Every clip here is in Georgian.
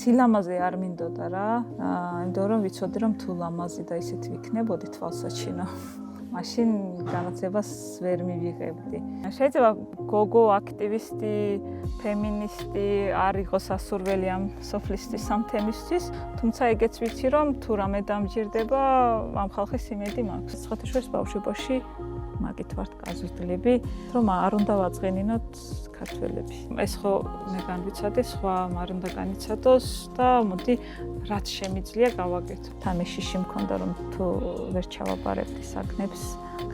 სილამაზე არ მინდოდა რა, იმიტომ რომ ვიცოდი რომ თუ ლამაზი და ისეთი ვიქნებოდი თვალსაჩინო. მაშინ განათლებას ვერ მივიღებდი. შეიძლება გოგო აქტივისტი, ფემინისტი არ იყოს სასურველი ამ სოფლისთვის ამ თემისთვის, თუმცა ეგეც ვიცი რომ თუ რამე დამჯირდება, ამ ხალხის იმედი მაქვს. სხვათაშორის ბავშვობაში მაგით ვართ გაზრდილი, რომ არ უნდა ვაწყენინოთ ქართველები. ეს ხო მე განვიცადე, სხვა არ უნდა განიცადოს და მოდი რაც შემიძლია გავაკეთო. თამეშიში მქონდა რომ თუ ვერ ჩავაბარებდი საგნებს,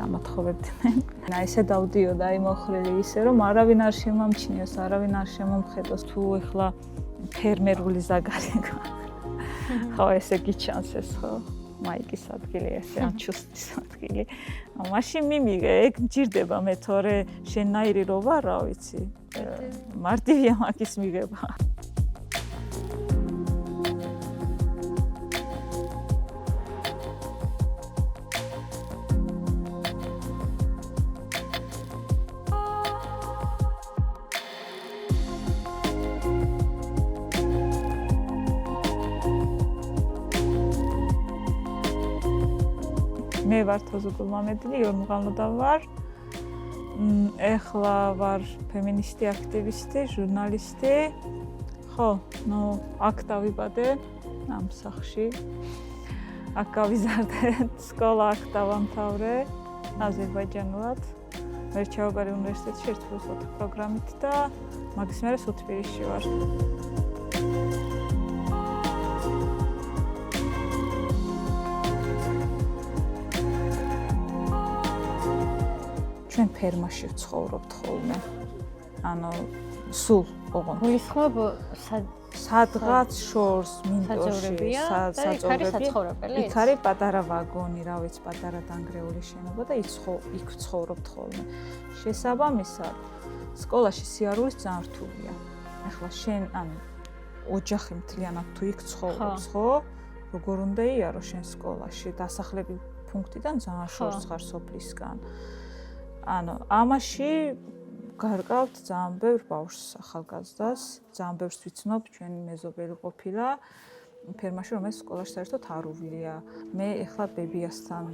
გამათხოვებდნენ. ესე დავდიოდა აი მოხრილი ისე რომ არავინ არ შემამჩნიოს, არავინ არ შემომხედოს თუ ეხლა ფერმერული ზაგარი. ხო ესე გიჩანს ეს ხო. მაიკის ადგილი ესე ან ჩუსტის ადგილი. მაშინ მიმიღე, ეგ მჭირდება მე თორე შენნაირი რო ვარ, რა ვიცი. მარტივია მაგის მიღება. მე ვარ თოზუგულ მამედილი, ორმღალნოდა ვარ. ეხლა ვარ ფემინისტი, აქტივისტი, ჟურნალისტი. ხო, აქ დავიბადე ამ სახლში. აქ გავიზარდე, სკოლა აქ დავამთავრე, აზერბაიჯანულად. ვერ ჩავაბარე უნივერსიტეტში ერთდროულად პროგრამით და მაგის მერე სუთბირისში ვარ. ჩვენ ფერმაში ვცხოვრობთ ხოლმე. ანუ სულ ოღონდ. გულისხმობ სადღაც შორს მინდორში საცხოვრებელი. იქ არის პატარა ვაგონი, რა ვიცი, პატარა დანგრეული შენობა და იქ ვცხოვრობთ ხოლმე. შესაბამისად, სკოლაში სიარულის ძალიან რთულია. ეხლა შენ ანუ ოჯახი მთლიანად თუ იქ ცხოვრობს, ხო? როგორ უნდა იარო შენ სკოლაში? დასახლები პუნქტიდან ძალიან შორს ხარ სოფლისგან. ანუ ამაში გარყავთ ძალიან ბევრ ბავშვს ახალგაზრდას, ძალიან ბევრს ვიცნობ, ჩვენი მეზობელი ყოფილა ფერმაში, რომელიც სკოლაში საერთოდ არ უვლია. მე ეხლა ბებიასთან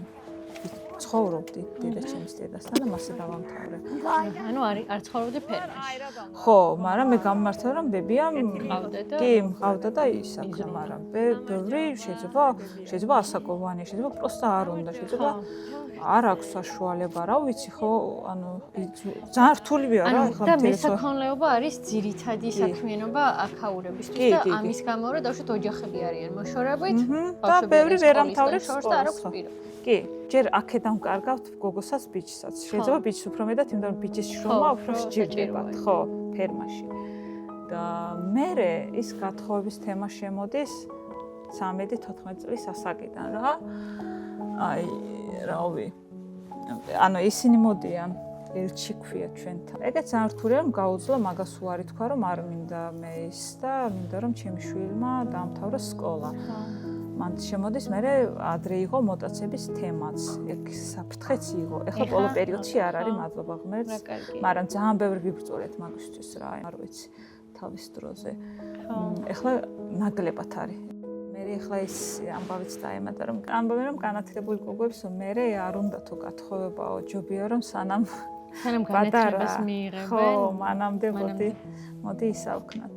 ცხოვრობდი, დედაჩემის დედასთან და მასე დავამთავრე. ანუ არ ცხოვრობდი ფერმაში. ხო, მაგრამ მე გამმართა რომ ბებიამ კი მყავდა და ისაქ, მაგრამ ბევრი შეიძლება ასაკოვანი, შეიძლება პროსტა არ უნდა, შეიძლება არ აქვს საშუალება, რა ვიცი, ხო, ანუ ძალიან რთულია რა, ახლა და მესაქონლეობა არის ძირითადი საქმიანობა აქაურებისთვის და ამის გამო რა დავუშვათ ოჯახები არიან მოშორებით, და ბევრი ვერ ამთავრებს სკოლას და არ აქვს პირო. კი, ჯერ აქედან ვკარგავთ გოგოსაც, ბიჭსაც. შეიძლება ბიჭს უფრო მეტად, იმიტომ რომ ბიჭის შრომა უფრო სჭირდებათ, ხო, ფერმაში. და მერე ის გათხოვების თემა შემოდის 13-14 წლის ასაკიდან რა. აი რავი. ანუ ისინი მოდიან ელჩი ქვია ჩვენთან. ეგეც ძალიან რთულია რომ გაუძლო მაგას უარი თქვა რომ არ მინდა მე ის და მინდა რომ ჩემი შვილმა დაამთავრა სკოლა. მან შემოდის მე ადრე იყო მოტაცების თემაც. ეგ საფრთხეც იყო. ეხლა ბოლო პერიოდში არ არის მადლობა ღმერთს, მაგრამ ძალიან ბევრი ვიბრძოლეთ მაგისთვის რა, არ ვიცი თავის დროზე. ეხლა ნაკლებად არის. ეხლა ის ამბავიც დაემატა რომ ამბობენ რომ განათლებული გოგოებს მერე არ უნდა თუ გათხოვებაო, ჯობია რომ სანამ განათლებას მიიღებენ. ხო, მანამდე მოდი ისავქნათ.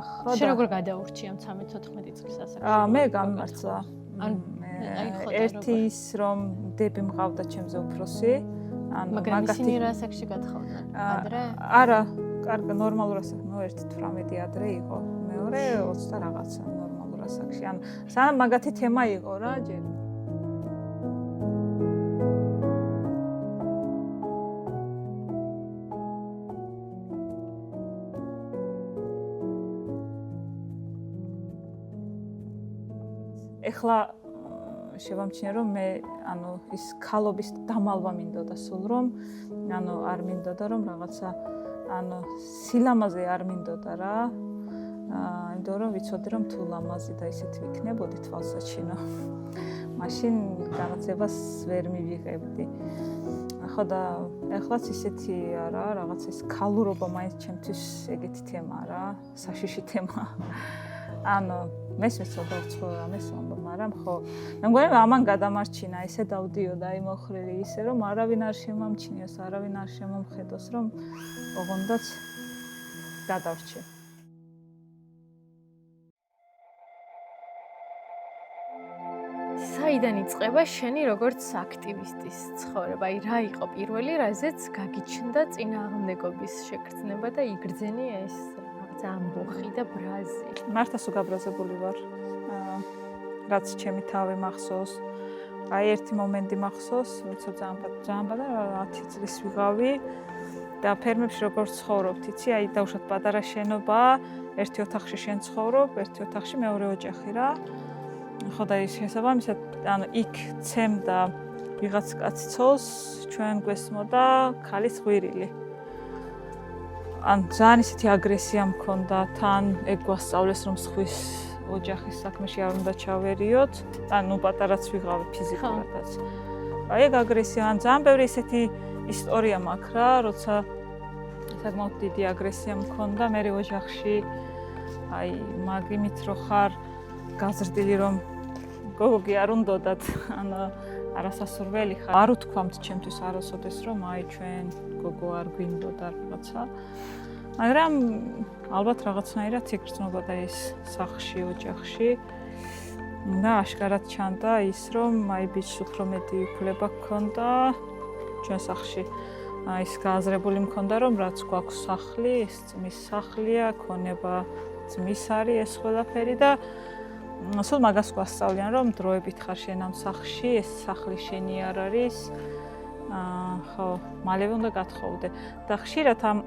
ხო. შენ როგორ გადაურჩი ამ 13-14 წლის ასაკში? მე გამმართლა. ერთი ის რომ დები მყავდა ჩემზე უფროსი. მაგრამ ისინი რა ასაკში გათხოვდნენ? ადრე? არა, კარგი, ნორმალურ ასაკში, 1-18 ადრე იყო. მეორე 20 და რაღაცა. ასაკში. ანუ სანამ მაგათი თემა იყო რა ჯერ. ეხლა შევამჩნიე რომ მე ანუ ის ქალობის დამალვა მინდოდა სულ რომ ანუ არ მინდოდა რომ რაღაცა ანუ სილამაზე არ მინდოდა რა. იმიტომ რომ ვიცოდი რომ თუ ლამაზი და ისეთი ვიქნებოდი თვალსაჩინო. მაშინ განათლებას ვერ მივიღებდი. ხო და ეხლაც ისეთი არა, რაღაც ეს ქალურობა მაინც ჩემთვის ეგეთი თემა რა, საშიში თემა. ანუ მესმის ცოტა ცხოვრა ამის ვამბობ, მაგრამ ხო, მე მგონი ამან გადამარჩინა ესე დავდიოდა აი მოხრილი ისე რომ არავინ არ შემამჩნიოს, არავინ არ შემომხედოს, რომ ოღონდაც გადავრჩე. საიდან იწყება შენი როგორც აქტივისტის ცხოვრება? აი რა იყო პირველი, რაზეც გაგიჩნდა წინააღმდეგობის შეგრძნება და იგრძენი ეს რაღაცა ამბოხი და ბრაზი? მართლა სულ გაბრაზებული ვარ. რაც ჩემი თავი მახსოვს. აი ერთი მომენტი მახსოვს, როცა ძალიან და 10 წლის ვიღავი და ფერმებში როგორ ცხოვრობთ, იცი, აი დავუშვათ პატარა შენობა, ერთი ოთახში შენ ცხოვრობ, ერთი ოთახში მეორე ოჯახი რა. ხო და ის შესაბამისად, ანუ იქ ცემდა ვიღაც კაცი ცოლს, ჩვენ გვესმოდა ქალის ღვირილი. ან ძალიან ისეთი აგრესია მქონდა, თან ეგ გვასწავლეს, რომ სხვის ოჯახის საქმეში არ უნდა ჩავერიოთ, ანუ პატარაც ვიღავი ფიზიკურადაც. აი ეგ აგრესია, ან ძალიან ბევრი ისეთი ისტორია მაქვს რა, როცა საკმაოდ დიდი აგრესია მქონდა მე ოჯახში, აი მაგ იმით რო ხარ გაზრდილი რომ გოგოგი არ უნდათ, ანუ არასასურველი ხარ. არ უთქვამთ ჩემთვის არასოდეს რომ აი ჩვენ გოგო არ გვინდოდა რაღაცა. მაგრამ ალბათ რაღაცნაირად იგრძნობოდა ის სახლში, ოჯახში. და აშკარად ჩანდა ის რომ აი ბიჭს უფრო მეტი უფლება ჰქონდა ჩვენ სახლში. აი ის გააზრებული მქონდა რომ რაც გვაქვს სახლი, ეს ძმის სახლია, ქონება ძმის არის ეს ყველაფერი და სულ მაგას გვასწავლიან რომ დროებით ხარ შენ ამ სახლში, ეს სახლი შენი არ არის. ხო, მალევე უნდა გათხოვდე. და ხშირად ამ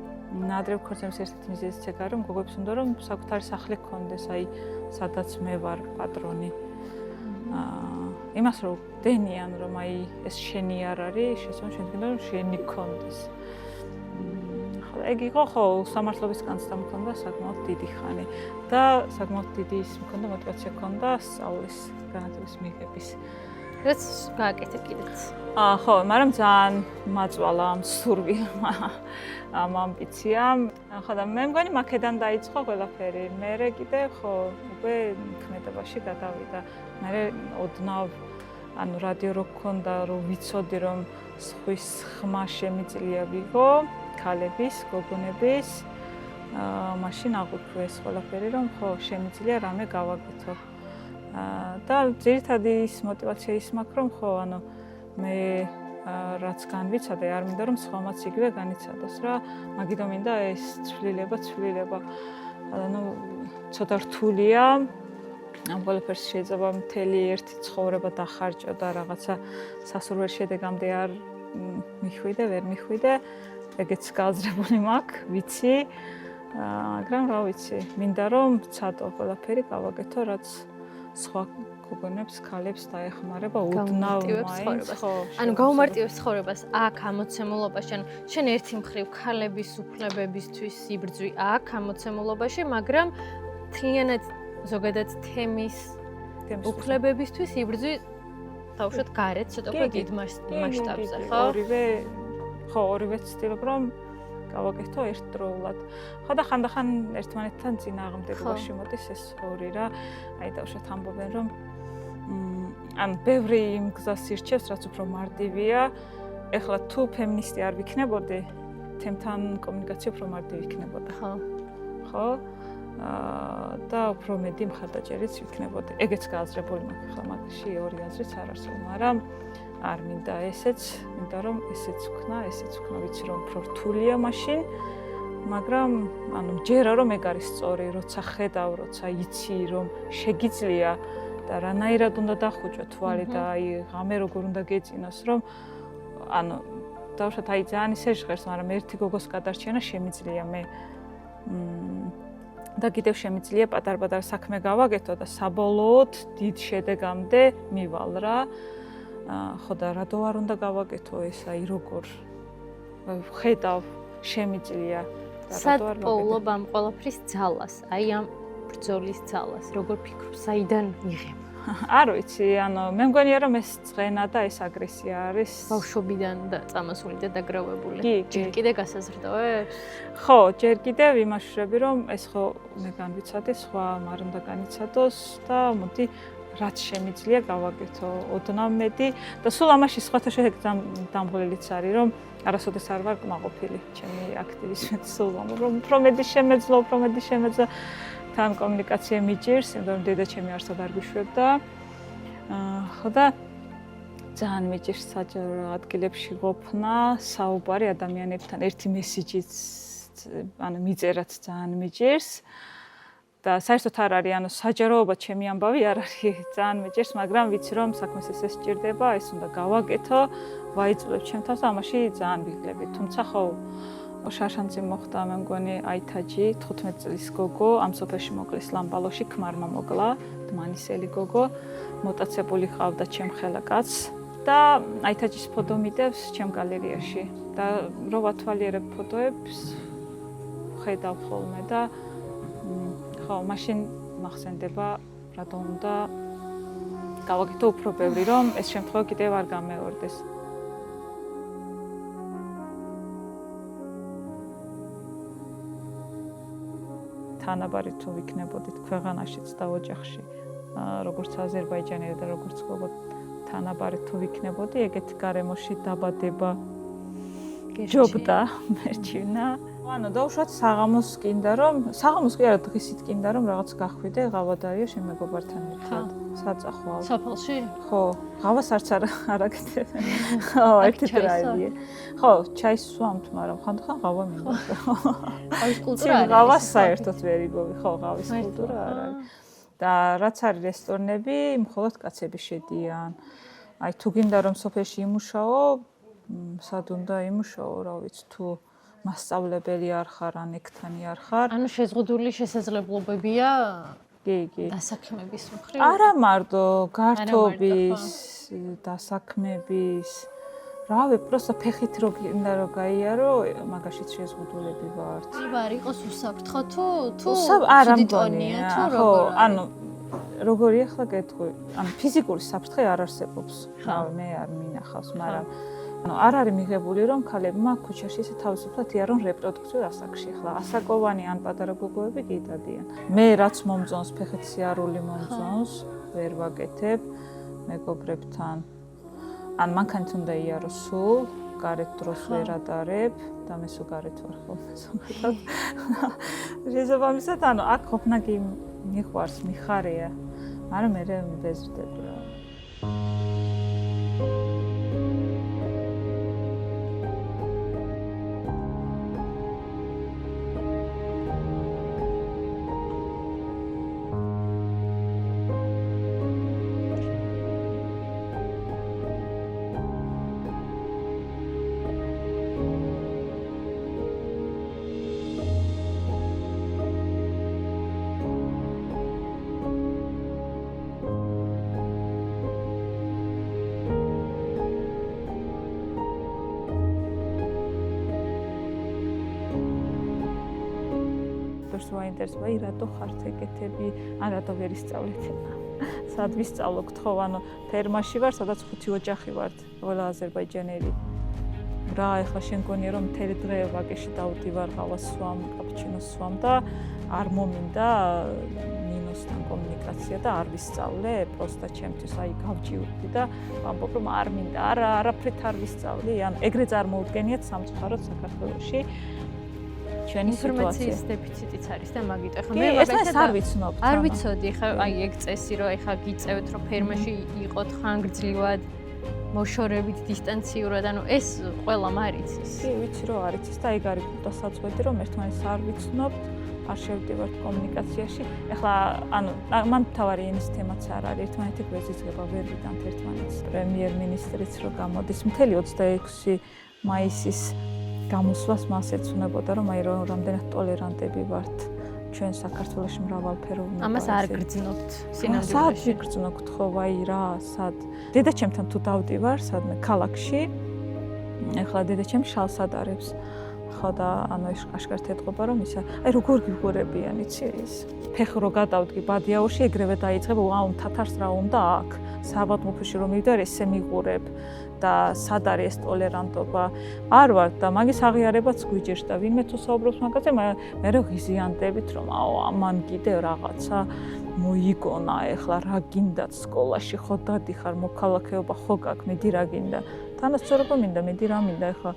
ნადრევ ქორწინების ერთ-ერთი მიზეზიც ეგ არის, რომ გოგოებს უნდა რომ საკუთარი სახლი ჰქონდეს, აი სადაც მე ვარ პატრონი. იმას რომ დენიან რომ აი ეს შენი არ არის, შესაძლოა შენ გინდა რომ შენი გქონდეს. ეგ იყო ხო სამართლობის განცდა მქონდა საკმაოდ დიდი ხანი და საკმაოდ დიდი ის მქონდა мотиваცია მქონდა სწავლის განათლების მიღების. რაც გააკეთე კიდეც. ხო, მაგრამ ძალიან მაწვალა ამ სურვილმა, ამ ამბიციამ. ხო და მე მგონი მაქედან დაიწყო ყველაფერი. მერე კიდე ხო, უკვე ქმედებაში გადავიდა. მერე ოდნავ ანუ რადიო რო გქონდა, რომ ვიცოდი რომ სხვის ხმა შემიძლია ვიღო. ქალების, გოგონების, მაშინ აღვიქვი ეს ყველაფერი, რომ ხო შემიძლია რამე გავაკეთო. და ძირითადი ის мотиваცია ის მაქვს, რომ ხო, ანუ მე რაც განვიცადე, არ მინდა რომ სხვამაც იგივე განიცადოს რა. მაგითო მინდა ეს ცვლილება. ანუ ცოტა რთულია. ამ ყველაფერს შეიძლება მთელი ერთი ცხოვრება დახარჯო და რაღაცა სასურველ შედეგამდე არ მიხვიდე, ვერ მიხვიდე. ეგეც გააზრებული მაქვს, ვიცი, მაგრამ რა ვიცი, მინდა რომ ვცადო ყველაფერი გავაკეთო, რაც სხვა გოგონებს, ქალებს დაეხმარება უდნავ მაინც, ხო. ანუ გაუმარტივებს ცხოვრებას აქ ამოცემულობაში, ანუ შენ ერთი მხრივ ქალების უფლებებისთვის იბრძვი აქ ამოცემულობაში, მაგრამ თლიანად ზოგადად თემის უფლებებისთვის იბრძვი თავშოთ გარეთ, ცოტა უფრო დიდ მასშტაბზე, ხო? ხო, ორივე ვცდილობ რომ გავაკეთო ერთდროულად. ხო და ხანდახან ერთმანეთთან წინააღმდეგობაში მოდის ეს ორი რა. აი დავუშვათ ამბობენ რომ ან ბევრი იმ გზას ირჩევს, რაც უფრო მარტივია. ეხლა თუ ფემინისტი არ ვიქნებოდი, თემთან კომუნიკაცია უფრო მარტივი იქნებოდა. ხო? და უფრო მეტი მხარდაჭერიც ვიქნებოდი. ეგეც გააზრებული მაქვს, ხო, მაგაში ორი აზრიც არ არსებობს, მაგრამ არ მინდა ესეც, მინდა რომ ესეც ვქნა, ვიცი რომ უფრო რთულია მაშინ, მაგრამ ანუ მჯერა რომ ეგ არის სწორი, როცა ხედავ, როცა იცი რომ შეგიძლია და რანაირად უნდა დახუჭო თვალი და აი ღამე როგორ უნდა გეწინოს, რომ ანუ დავუშვათ აი ძალიან ისე ჟღერს, მაგრამ ერთი გოგოს გადარჩენა შემიძლია მე და კიდევ შემიძლია პატარ-პატარ საქმე გავაკეთო და საბოლოოდ დიდ შედეგამდე მივალ რა. ხო და რატო არ უნდა გავაკეთო ეს აი როგორ ხედავ შემიძლია და რატო არ სად ამ ყველაფრის ძალას, აი ამ ბრძოლის ძალას, როგორ ფიქრობ, საიდან იღებ? არ ვიცი, ანუ მე მგონია რომ ეს წღენა და ეს აგრესია არის ბავშვობიდან და წამასული და დაგროვებული. კი. კიდე გასაზრდოებს? ხო, ჯერ კიდევ იმაშურები რომ ეს ხო მე განვიცადე, სხვა არ უნდა განიცადოს და მოდი რაც შემიძლია გავაკეთო ოდნავ მეტი და სულ ამაში სხვათა შედეგი დამღლილიც არის რომ არასოდეს არ ვარ კმაყოფილი ჩემი აქტივიზმით სულ რომ უფრო მეტი შემეძლო თან კომუნიკაცია მიჭირს, იმიტომ რომ დედა ჩემი არსად არ გვიშვებდა. ხო და ძალიან მიჭირს საჯარო ადგილებში ყოფნა, საუბარი ადამიანებთან, ერთი მესიჯიც ანუ მიწერაც ძალიან მიჭირს. და საერთოდ არ არის, ანუ საჯაროობა ჩემი ამბავი არ არის, ძალიან მიჭირს, მაგრამ ვიცი რომ საქმეს ესე სჭირდება, ეს უნდა გავაკეთო, ვაიწვლებ ჩემ თავს და ამაში ძალიან ვიგლები. თუმცა ხო შაშანძი მოხდა, მე მგონი აითაჯი, 15 წლის გოგო, ამ სოფელში მოკლის ლამბალოში, ქმარმა მოკლა, დმანისელი გოგო, მოტაცებული ყავდა ჩემ ხელაკაც და აითაჯის ფოტო მიდევს ჩემ გალერეაში და რო ვათვალიერებ ფოტოებს, ხედავ ხოლმე და ხო, მაშინ მახსენდება, რატომ უნდა გავაკეთო უფრო ბევრი, რომ ეს შემთხვევა კიდევ არ გამეორდეს. თანაბარი თუ ვიქნებოდით ქვეყანაშიც და ოჯახში, როგორც აზერბაიჯანელი და როგორც გოგო თანაბარი თუ ვიქნებოდი, ეგეთი გარემოში დაბადება ჯობდა, მერჩივნა. ანუ დაუშვათ საღამოს კიდე რომ საღამოს კი არა დღისით კიდე რომ რაღაც გახვიდე ღავადარია შენ მეგობართან ერთად საწახვალ საფალში ხო ღავას არც არ აკეთებ ხო ერთი დრაივია ხო ჩაის სვამთ მაგრამ ხანდახან ღავა მინდა ღავის კულტურა არის ღავას საერთოდ ვერ იგოვი ხო ღავის კულტურა არ არის და რაც არის რესტორნები მხოლოდ კაცები შედიან აი თუ გინდა რომ სოფელში იმუშაო სად უნდა იმუშაო რა ვიცი თუ მასწავლებელი არ ხარ, ან ექთანი არ ხარ. ანუ შეზღუდული შესაძლებლობებია კი. დასაქმების მხრივ? არა მარტო, გართობის, დასაქმების. რავი, просто ფეხით რო გინდა რომ გაიარო, მაგაშიც შეზღუდულები ვართ. კი, ვარ, იყოს უსაფრთხო თუ არა მგონია, თუ როგორ. ანუ როგორი ახლა გეტყვი, ანუ ფიზიკური საფრთხე არ არსებობს. მე არ მინახავს, მაგრამ ანუ არ არის მიღებული რომ ქალებმა ქუჩაში ისე თავისუფლად იარონ რეპროდუქციულ ასაკში. ახლა ასაკოვანი ან პატარა გოგოები კი დადიან. მე რაც მომწონს, ფეხით სიარული მომწონს, ვერ ვაკეთებ მეგობრებთან. ან მანქანით უნდა იარო სულ, გარეთ დროს ვერ ადარებ და მე სულ გარეთ ვარ ხოლმე ზოგადად. შესაბამისად, ანუ აქ ყოფნა კი მიყვარს, მიხარია, მაგრამ მე ვეზრდები რა. ვაინტერესება, რატო ხართ ეგეთები, ან რატო ვერ ისწავლეთ? სად ვისწავლოთ ხო, ანუ ფერმაში ვარ, სადაც 5 ოჯახი ვართ, ყველა აზერბაიჯანელი. რა, ეხლა შენ გონია რომ მთელი დღე ვაკეში დავდივარ, ყავას სვამ, კაპუჩინოს სვამ და არ მომინდა ნინოსთან კომუნიკაცია და არ ვისწავლე, პროსტა ჩემთვის აი გავჯივრდი და ვამბობ რომ არ მინდა, არაფრით არ ვისწავლი, ან ეგრე წარმოუდგენიათ სამწუხაროდ საქართველოში. ჩვენი ინფორმაციის დეფიციტიც არის და მაგიტო ხა მე მაგას არ ვიცნობ. არ ვიცოდი ხა აი ეგ წესი რომ აი ხა გიწევთ რომ ფერმაში იყოთ ხანგრძლივად მოშორებით დისტანციურად ანუ ეს ყველამ არ იცის. კი ვიცი რომ არ იცის და ეგ არის დასაწყვეტი რომ ერთმანეთს არ ვიცნობთ, არ შევდივართ კომუნიკაციაში. ეხლა ანუ მან თავარი ენის თემაც არ არის, ერთმანეთი გვეზიზღება ვერ ვიტანთ ერთმანეთს. პრემიერ-მინისტრიც რო გამოდის მთელი 26 მაისის გამოსვლას მას ეცნებოდა რომ აი რამდენად ტოლერანტები ვართ ჩვენ საქართველოში მრავალფეროვნება. ამას არ გრძნობთ სინამდვილეში. სად ვიგრძნობთ ხო აი რა, სად? დედაჩემთან თუ დავდივარ, სადმე ქალაქში. ეხლა დედაჩემ შალს ადარებს. ხო და ანუ აშკარად ეთყობა რომ ისა აი როგორ გიგურებიან იცი ის ფეხი რო გადავდგი ბადიაურში ეგრევე დაიწყებ ვაუ თათარს რა უნდა აქ საავადმყოფოში რომ მივდარ ესე მიყურებ და სად არის ეს ტოლერანტობა არ ვარ და მაგის აღიარებაც გვიჯერს და ვინმე თუ საუბრობს მაგაზე მე რო ღიზიანდებით რომ აუ ამან კიდევ რაღაცა მოიგონა ეხლა რა გინდათ სკოლაში ხო დადიხარ მოქალაქეობა ხო გაქვს მედი რა გინდა თანასწორობა მინდა მედი რა მინდა ეხლა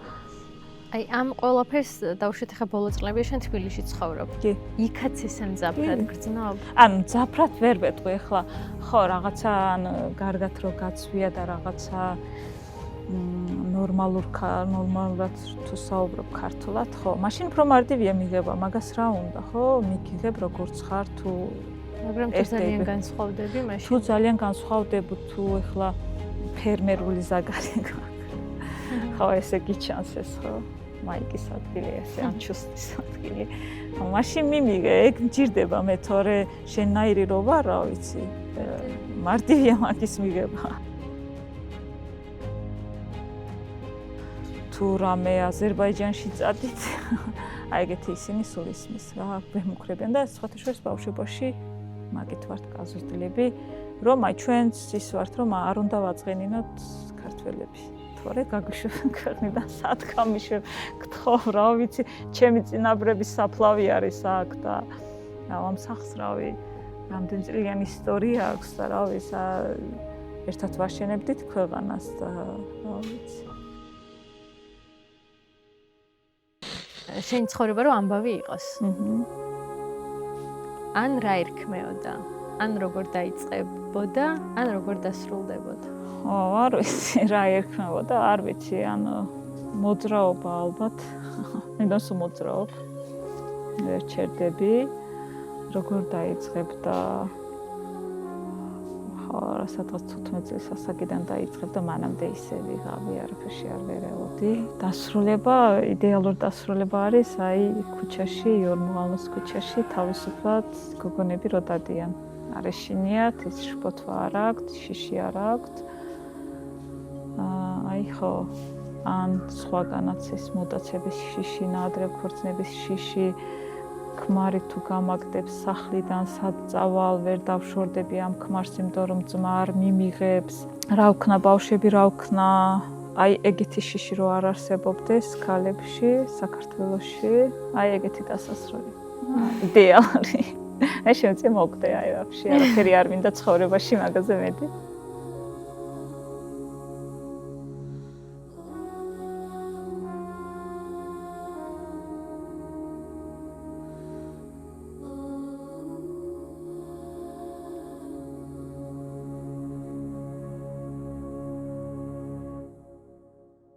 აი ამ ყველაფერს დავუშვით ახლა ბოლო წლებში შენ თბილისში ცხოვრობ. კი. იქაც ესე მძაფრად გრძნობ? ანუ მძაფრად ვერ ვეტყვი ახლა ხო რაღაცა ან კარგად რო გაცვია და რაღაცა ნორმალურად თუ საუბრობ ქართულად ხო მაშინ უფრო მარტივია მიღება მაგას რა უნდა ხო მიგიღებ როგორც ხარ თუ მაგრამ თუ ძალიან განსხვავდები მაშინ თუ ძალიან განსხვავდები თუ ახლა ფერმერული ზაგარი ხო ესე გიჩანს ეს ხო მაიკის ადგილი ესე ან ჩუსტის ადგილი მაშინ მიმიღე ეგ მჭირდება მე თორე შენნაირი რო ვარ რა ვიცი მარტივია მაგის მიღება თუ რამე აზერბაიჯანში წადით აი ეგეთი ისინი სულ ისმის რა ვემუქრებიან და სხვათა შორის ბავშვობაში მაგით ვართ გაზრდილები რომ აი ჩვენც ის ვართ რომ არ უნდა ვაწყენინოთ ქართველები თორე გაგუშვებენ ქვეყნიდან სათქამიშებ გთხოვ რა ვიცი ჩემი წინაპრების საფლავი არის აქ და ამ სახსრავი რამდენი წლიანი ისტორია აქვს და რა ვიცი ერთად ვაშენებდით ქვეყანას და რა ვიცი შენ ცხოვრება რომ ამბავი იყოს ან რა ერქმეოდა ან როგორ დაიწყებოდა ან როგორ დასრულდებოდა არ ვიცი რა ერქმეოდა არ ვიცი ანუ მოძრაობა ალბათ მინდა სულ მოძრაობ ჩერდები როგორ დაიწყებდა სადღაც 15 წლის ასაკიდან დაიწყებდა მანამდე ისე ვიღავი არაფერში არ ვერეოდი დასრულება იდეალური დასრულება არის აი ქუჩაში იორმუღალნის ქუჩაში თავისუფლად გოგონები რო დადიან არ ეშინიათ ის შფოთვა არ აქვთ შიში არ აქვთ აი ხო ან სხვაგანაც ეს მოდაცების შიში ნაადრევ ქორწინების შიში ქმარი თუ გამაგდებს სახლიდან სად წავალ ვერ დავშორდები ამ ქმარს იმიტომ რომ ძმა არ მიმიღებს რა ვქნა ბავშვები რა ვქნა აი ეგეთი შიში რო არ არსებობდეს ქალებში საქართველოში აი ეგეთი დასასრული იდეალური მე შემწე მოგდე აი ვაფშე არაფერი არ მინდა ცხოვრებაში მაგაზე მეტი